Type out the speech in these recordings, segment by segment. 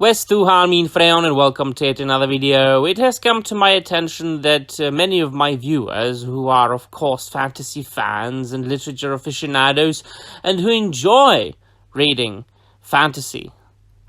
Westuhan min Freon, and welcome to yet another video. It has come to my attention that many of my viewers, who are of course fantasy fans and literature aficionados, and who enjoy reading fantasy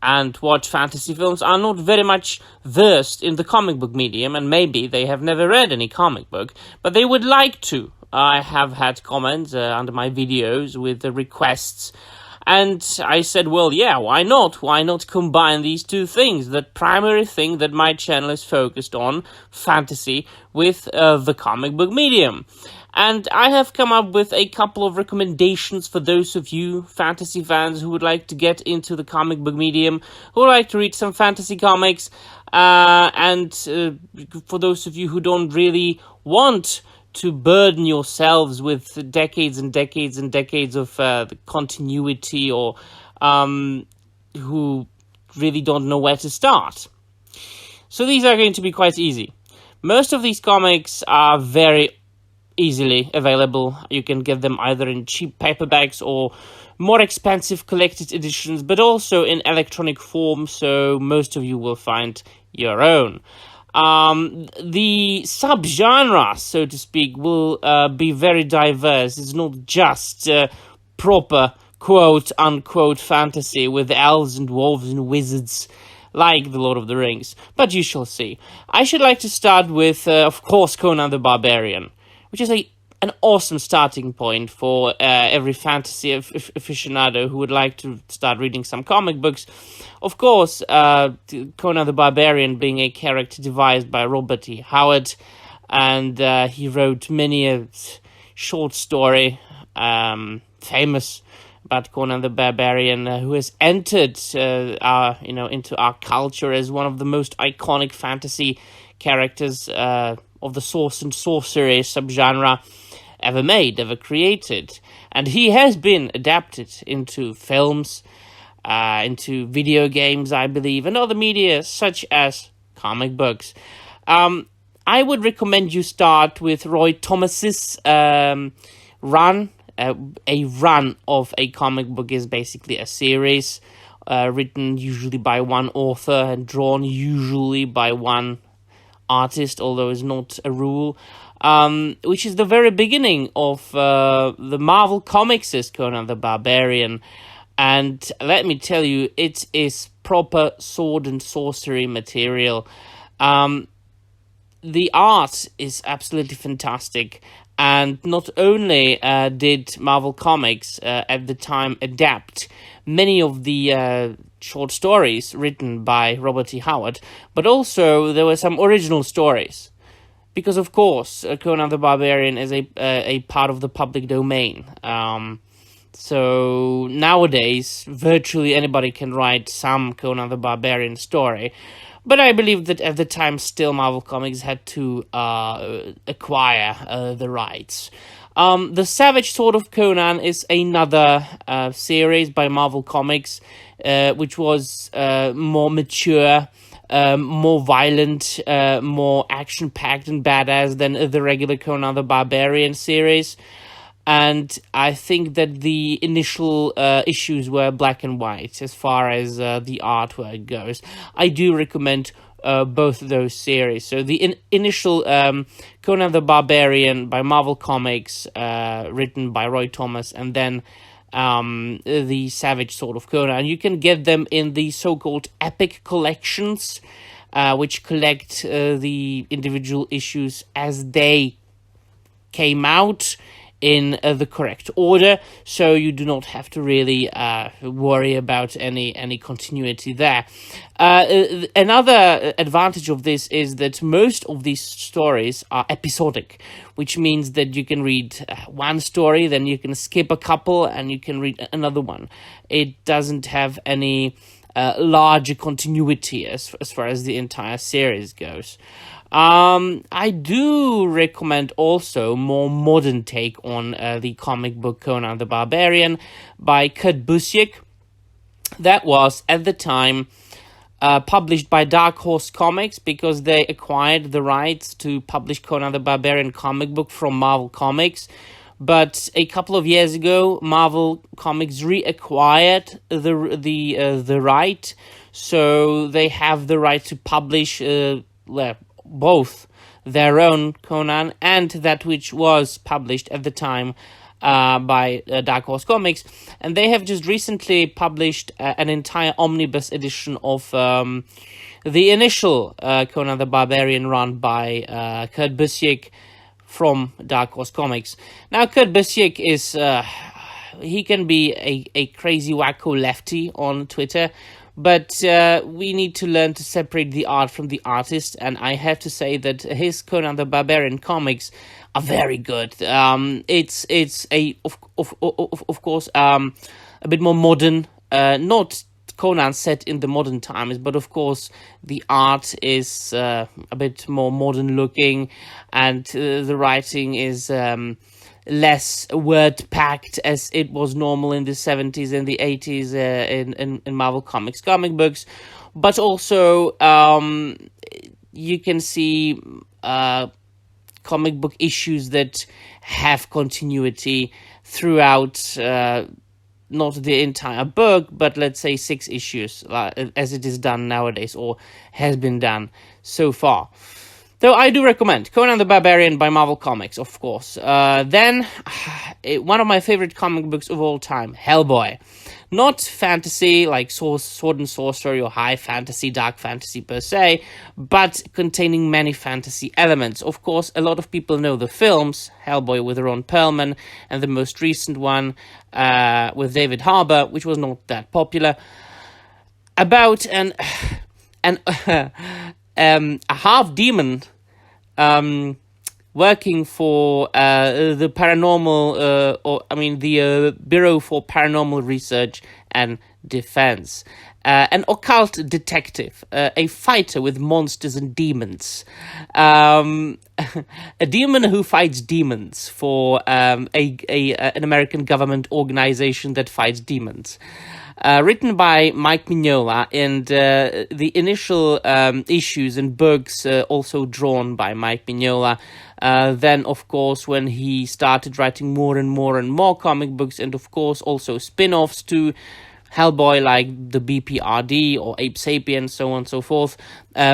and watch fantasy films, are not very much versed in the comic book medium, and maybe they have never read any comic book, but they would like to. I have had comments under my videos with the requests. And I said, well, yeah, why not? Why not combine these two things? The primary thing that my channel is focused on, fantasy, with the comic book medium. And I have come up with a couple of recommendations for those of you fantasy fans who would like to get into the comic book medium, who would like to read some fantasy comics, and for those of you who don't really want to burden yourselves with decades and decades and decades of the continuity, or who really don't know where to start. So these are going to be quite easy. Most of these comics are very easily available. You can get them either in cheap paperbacks or more expensive collected editions, but also in electronic form, so most of you will find your own. The subgenre, so to speak, will be very diverse. It's not just proper quote-unquote fantasy with elves and dwarves and wizards like The Lord of the Rings, but you shall see. I should like to start with, of course, Conan the Barbarian, which is an awesome starting point for every fantasy aficionado who would like to start reading some comic books. Of course, Conan the Barbarian being a character devised by Robert E. Howard, and he wrote many a short story, famous about Conan the Barbarian, who has entered into our culture as one of the most iconic fantasy characters of the source and sorcery subgenre ever made, ever created. And he has been adapted into films, into video games, I believe, and other media such as comic books. I would recommend you start with Roy Thomas's run. A run of a comic book is basically a series written usually by one author and drawn usually by one artist, although it's not a rule, which is the very beginning of the Marvel Comics as Conan the Barbarian. And let me tell you, it is proper sword and sorcery material. The art is absolutely fantastic. And not only did Marvel Comics at the time adapt many of the short stories written by Robert E. Howard, but also there were some original stories. Because, of course, Conan the Barbarian is a part of the public domain. So nowadays, virtually anybody can write some Conan the Barbarian story. But I believe that at the time, still, Marvel Comics had to acquire the rights. The Savage Sword of Conan is another series by Marvel Comics, which was more mature, more violent, more action-packed and badass than the regular Conan the Barbarian series. And I think that the initial issues were black and white as far as the artwork goes. I do recommend both of those series. So the initial Conan the Barbarian by Marvel Comics, written by Roy Thomas, and then the Savage Sword of Conan. You can get them in the so-called epic collections, which collect the individual issues as they came out in the correct order, so you do not have to really worry about any continuity there. Another advantage of this is that most of these stories are episodic, which means that you can read one story, then you can skip a couple, and you can read another one. It doesn't have any larger continuity as far as the entire series goes. I do recommend also more modern take on the comic book Conan the Barbarian by Kurt Busiek. That was, at the time, published by Dark Horse Comics, because they acquired the rights to publish Conan the Barbarian comic book from Marvel Comics. but a couple of years ago, Marvel Comics reacquired the right, so they have the right to publish both their own Conan and that which was published at the time by Dark Horse Comics, and they have just recently published an entire omnibus edition of the initial Conan the Barbarian run by Kurt Busiek from Dark Horse Comics. Now, Kurt Busiek is he can be a crazy wacko lefty on Twitter, but we need to learn to separate the art from the artist, and I have to say that his Conan the Barbarian comics are very good. It's of course a bit more modern, not Conan set in the modern times, but of course the art is a bit more modern looking, and the writing is less word packed as it was normal in the 70s and the 80s in Marvel Comics comic books. But also you can see comic book issues that have continuity throughout not the entire book, but let's say 6 issues, as it is done nowadays, or has been done so far. Though I do recommend Conan the Barbarian by Marvel Comics, of course. Then, one of my favorite comic books of all time, Hellboy. Not fantasy, like sword and sorcery or high fantasy, dark fantasy per se, but containing many fantasy elements. Of course, a lot of people know the films, Hellboy with Ron Perlman, and the most recent one with David Harbour, which was not that popular, about a half-demon working for the paranormal, the Bureau for Paranormal Research and Defense. An occult detective, a fighter with monsters and demons. A demon who fights demons for an American government organization that fights demons. Written by Mike Mignola, and the initial issues and books also drawn by Mike Mignola. Then, of course, when he started writing more and more comic books, and of course also spin-offs to Hellboy, like the BPRD or Ape Sapien, so on and so forth,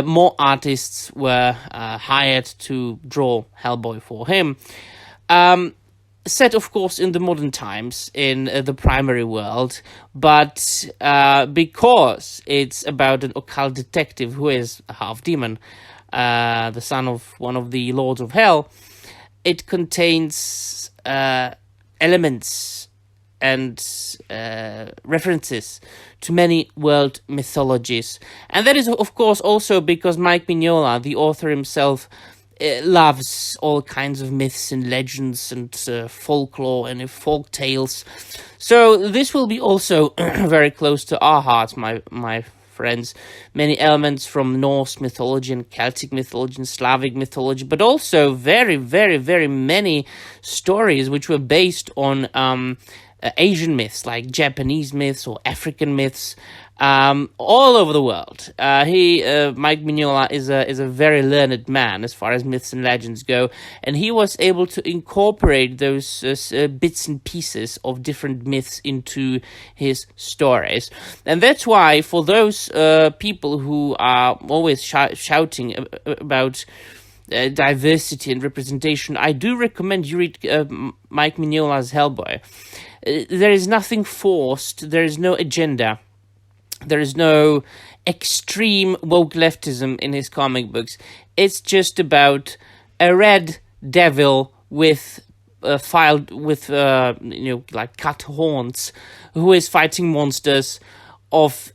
more artists were hired to draw Hellboy for him. Set, of course, in the modern times, in the primary world, but because it's about an occult detective who is a half-demon, the son of one of the Lords of Hell, it contains elements and references to many world mythologies. And that is, of course, also because Mike Mignola, the author himself, loves all kinds of myths and legends and folklore and folk tales. So this will be also very close to our hearts, my friends. Many elements from Norse mythology and Celtic mythology and Slavic mythology, but also very, very, very many stories which were based on Asian myths, like Japanese myths or African myths, all over the world. Mike Mignola is a very learned man as far as myths and legends go, and he was able to incorporate those bits and pieces of different myths into his stories. And that's why, for those people who are always shouting about diversity and representation, I do recommend you read Mike Mignola's Hellboy. There is nothing forced, there is no agenda. There is no extreme woke leftism in his comic books. It's just about a red devil with cut horns, who is fighting monsters of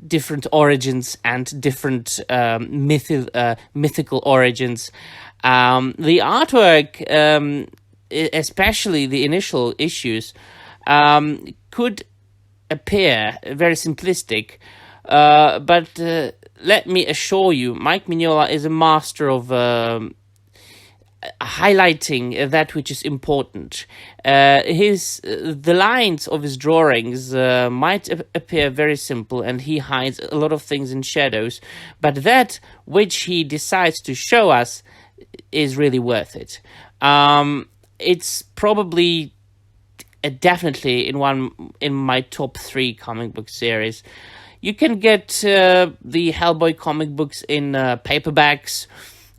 different origins and different mythical origins. The artwork, especially the initial issues, could appear very simplistic, but let me assure you, Mike Mignola is a master of highlighting that which is important. The lines of his drawings might appear very simple, and he hides a lot of things in shadows, but that which he decides to show us is really worth it. it's probably definitely in my top 3 comic book series. You can get the Hellboy comic books in paperbacks.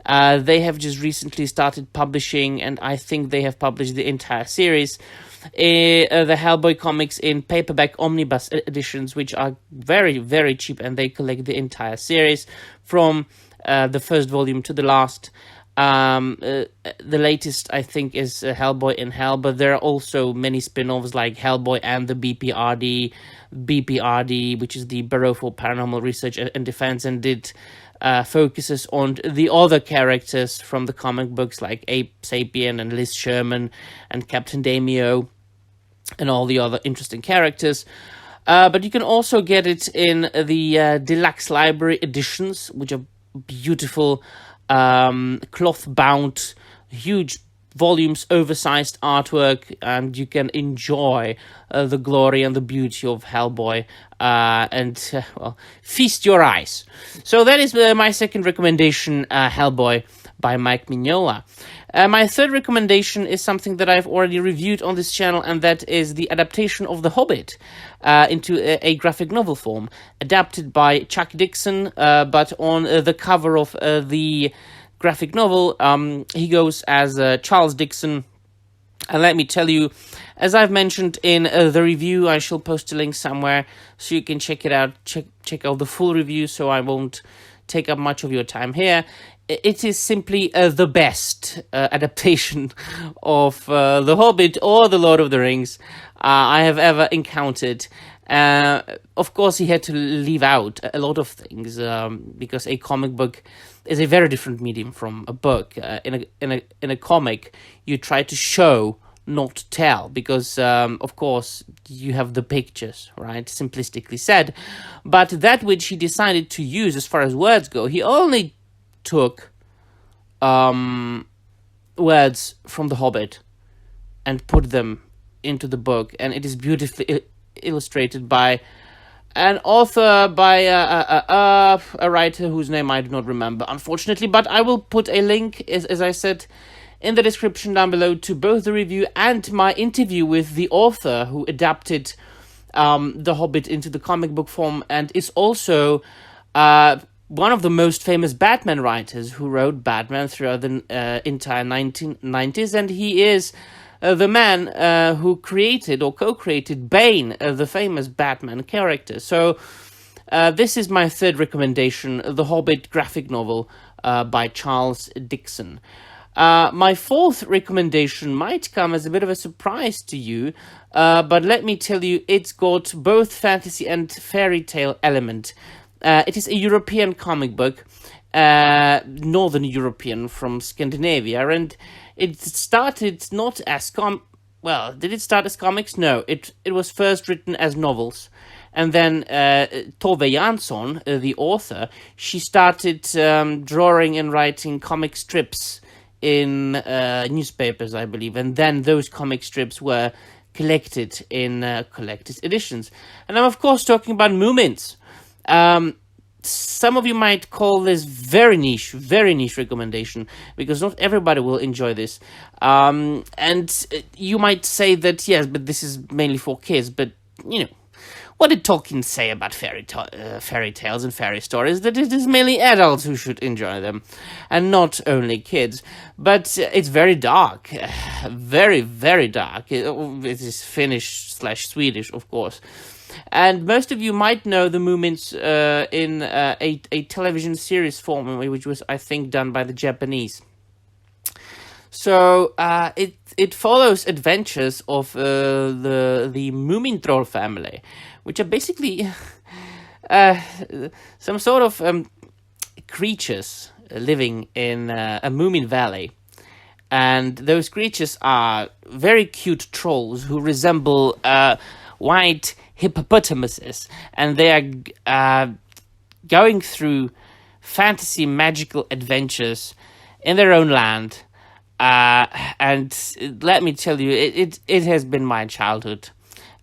They have just recently started publishing, and I think they have published the entire series. The Hellboy comics in paperback omnibus editions, which are very, very cheap, and they collect the entire series from the first volume to the last. The latest, I think, is Hellboy in Hell, but there are also many spin-offs like Hellboy and the BPRD, which is the Bureau for Paranormal Research and Defense, and did focuses on the other characters from the comic books like Abe Sapien and Liz Sherman and Captain Damio and all the other interesting characters. But you can also get it in the deluxe library editions, which are beautiful, cloth-bound, huge volumes, oversized artwork, and you can enjoy the glory and the beauty of Hellboy and feast your eyes. So that is my second recommendation, Hellboy by Mike Mignola. My third recommendation is something that I've already reviewed on this channel, and that is the adaptation of The Hobbit into a graphic novel form, adapted by Chuck Dixon, but on the cover of the graphic novel, he goes as Charles Dixon. And let me tell you, as I've mentioned in the review, I shall post a link somewhere so you can check it out, check out the full review, so I won't take up much of your time here. It is simply the best adaptation of The Hobbit or The Lord of the Rings I have ever encountered. Of course, he had to leave out a lot of things because a comic book is a very different medium from a book. In a comic, you try to show, not tell, because of course you have the pictures, right? Simplistically said, but that which he decided to use as far as words go, he only took words from The Hobbit and put them into the book, and it is beautifully illustrated by an author, by a writer whose name I do not remember, unfortunately, but I will put a link, as I said, in the description down below to both the review and my interview with the author who adapted The Hobbit into the comic book form, and is also one of the most famous Batman writers who wrote Batman throughout the entire 1990s, and he is the man who created or co-created Bane, the famous Batman character. So this is my third recommendation, The Hobbit graphic novel by Charles Dixon. My fourth recommendation might come as a bit of a surprise to you, but let me tell you, it's got both fantasy and fairy tale element. It is a European comic book, Northern European from Scandinavia, and it started not as did it start as comics? No, it was first written as novels. And then Tove Jansson, the author, she started drawing and writing comic strips in newspapers, I believe. And then those comic strips were collected in collector's editions. And I'm, of course, talking about Moomins. Some of you might call this very niche recommendation, because not everybody will enjoy this. And you might say that, yes, but this is mainly for kids. But, you know, what did Tolkien say about fairy tales and fairy stories? That it is mainly adults who should enjoy them, and not only kids. But it's very dark. Very, very dark. It is Finnish/Swedish, of course. And most of you might know the Moomins in a television series form, which was, I think, done by the Japanese. So it follows adventures of the Moomin troll family, which are basically some sort of creatures living in a Moomin valley. And those creatures are very cute trolls who resemble white hippopotamuses, and they are going through fantasy magical adventures in their own land. And let me tell you, it has been my childhood.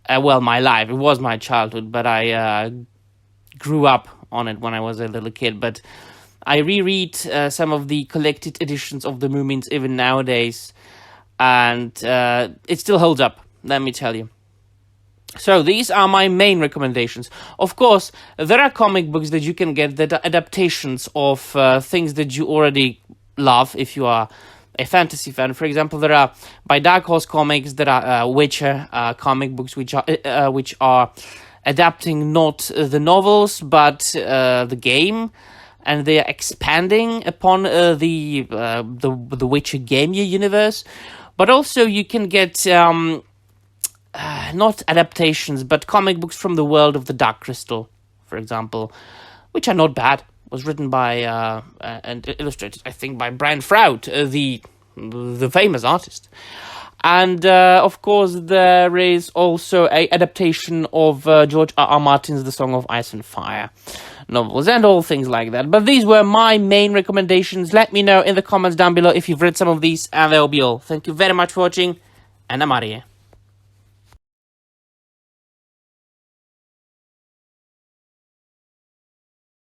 My life. It was my childhood, but I grew up on it when I was a little kid. But I reread some of the collected editions of the Moomins even nowadays. and it still holds up, let me tell you. So these are my main recommendations. Of course, there are comic books that you can get that are adaptations of things that you already love if you are a fantasy fan. For example, there are by Dark Horse Comics, there are Witcher comic books which are adapting not the novels but the game, and they are expanding upon the Witcher game universe. But also you can get not adaptations, but comic books from the world of the Dark Crystal, for example, which are not bad. Was written by and illustrated, I think, by Brian Froud, the famous artist. And of course, there is also a adaptation of George R.R. Martin's The Song of Ice and Fire novels and all things like that. But these were my main recommendations. Let me know in the comments down below if you've read some of these, and that will be all. Thank you very much for watching, and I'm out of here.